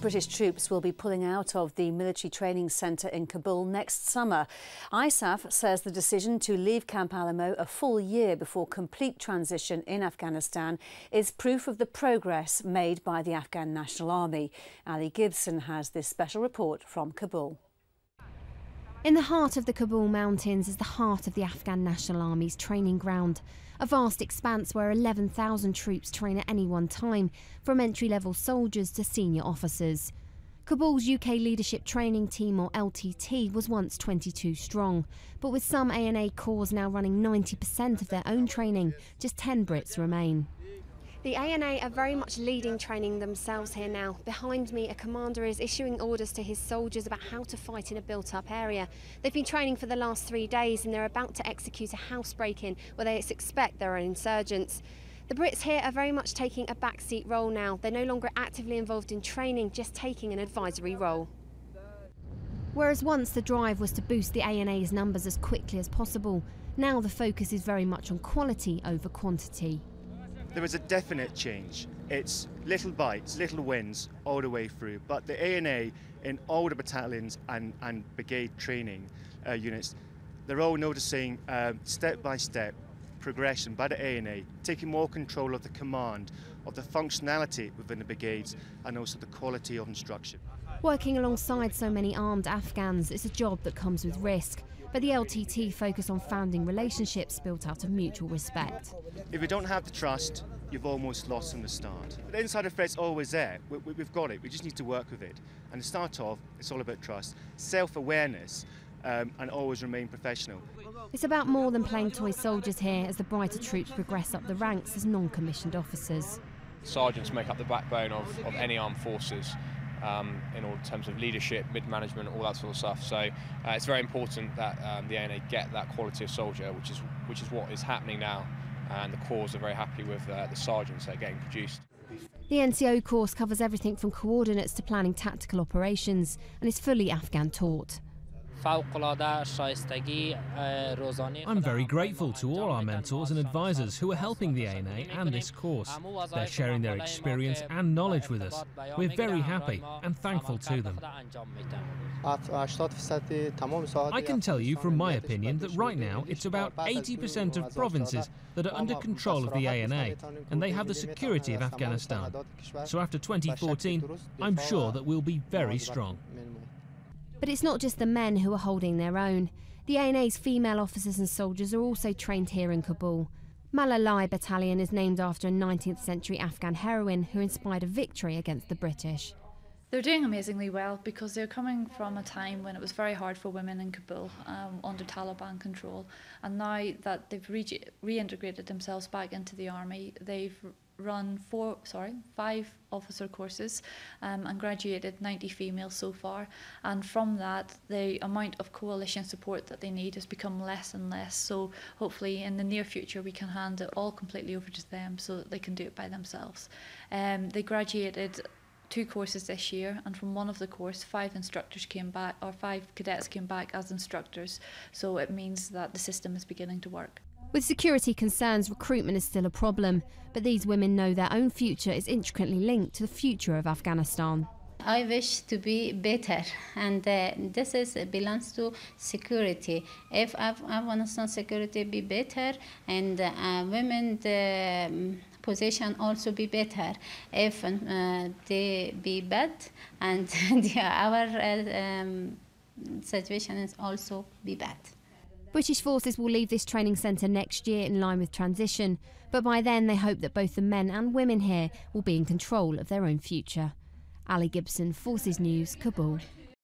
British troops will be pulling out of the military training centre in Kabul next summer. ISAF says the decision to leave Camp Alamo a full year before complete transition in Afghanistan is proof of the progress made by the Afghan National Army. Ali Gibson has this special report from Kabul. In the heart of the Kabul mountains is the heart of the Afghan National Army's training ground, a vast expanse where 11,000 troops train at any one time, from entry-level soldiers to senior officers. Kabul's UK Leadership Training Team, or LTT, was once 22 strong, but with some ANA corps now running 90% of their own training, just 10 Brits remain. The ANA are very much leading training themselves here now. Behind me, a commander is issuing orders to his soldiers about how to fight in a built-up area. They've been training for the last 3 days and they're about to execute a house break-in where they suspect there are insurgents. The Brits here are very much taking a backseat role now. They're no longer actively involved in training, just taking an advisory role. Whereas once the drive was to boost the ANA's numbers as quickly as possible, now the focus is very much on quality over quantity. There is a definite change. It's little bites, little wins all the way through. But the ANA in all the battalions and brigade training units, they're all noticing step-by-step progression by the ANA, taking more control of the command, of the functionality within the brigades, and also the quality of instruction. Working alongside so many armed Afghans is a job that comes with risk. But the LTT focus on founding relationships built out of mutual respect. If you don't have the trust, you've almost lost from the start. The insider threat's always there. We've got it. We just need to work with it. And to start off, it's all about trust, self-awareness, and always remain professional. It's about more than playing toy soldiers here as the brighter troops progress up the ranks as non-commissioned officers. Sergeants make up the backbone of any armed forces. In all terms of leadership, mid-management, all that sort of stuff. So it's very important that the ANA get that quality of soldier, which is what is happening now, and the corps are very happy with the sergeants that are getting produced. The NCO course covers everything from coordinates to planning tactical operations and is fully Afghan taught. I'm very grateful to all our mentors and advisors who are helping the ANA and this course. They're sharing their experience and knowledge with us. We're very happy and thankful to them. I can tell you from my opinion that right now it's about 80% of provinces that are under control of the ANA, and they have the security of Afghanistan. So after 2014, I'm sure that we'll be very strong. But it's not just the men who are holding their own. The ANA's female officers and soldiers are also trained here in Kabul. Malalai Battalion is named after a 19th century Afghan heroine who inspired a victory against the British. They're doing amazingly well because they're coming from a time when it was very hard for women in Kabul under Taliban control, and now that they've reintegrated themselves back into the army, they've run 5 officer courses and graduated 90 females so far, and from that the amount of coalition support that they need has become less and less, so hopefully in the near future we can hand it all completely over to them so that they can do it by themselves. They graduated 2 courses this year, and from one of the course 5 instructors came back, or 5 cadets came back as instructors, so it means that the system is beginning to work. With security concerns, recruitment is still a problem, but these women know their own future is intricately linked to the future of Afghanistan. I wish to be better, and this belongs to security. If Afghanistan security be better, and women's position also be better, if they be bad, and our situation is also be bad. British forces will leave this training centre next year in line with transition, but by then they hope that both the men and women here will be in control of their own future. Ali Gibson, Forces News, Kabul.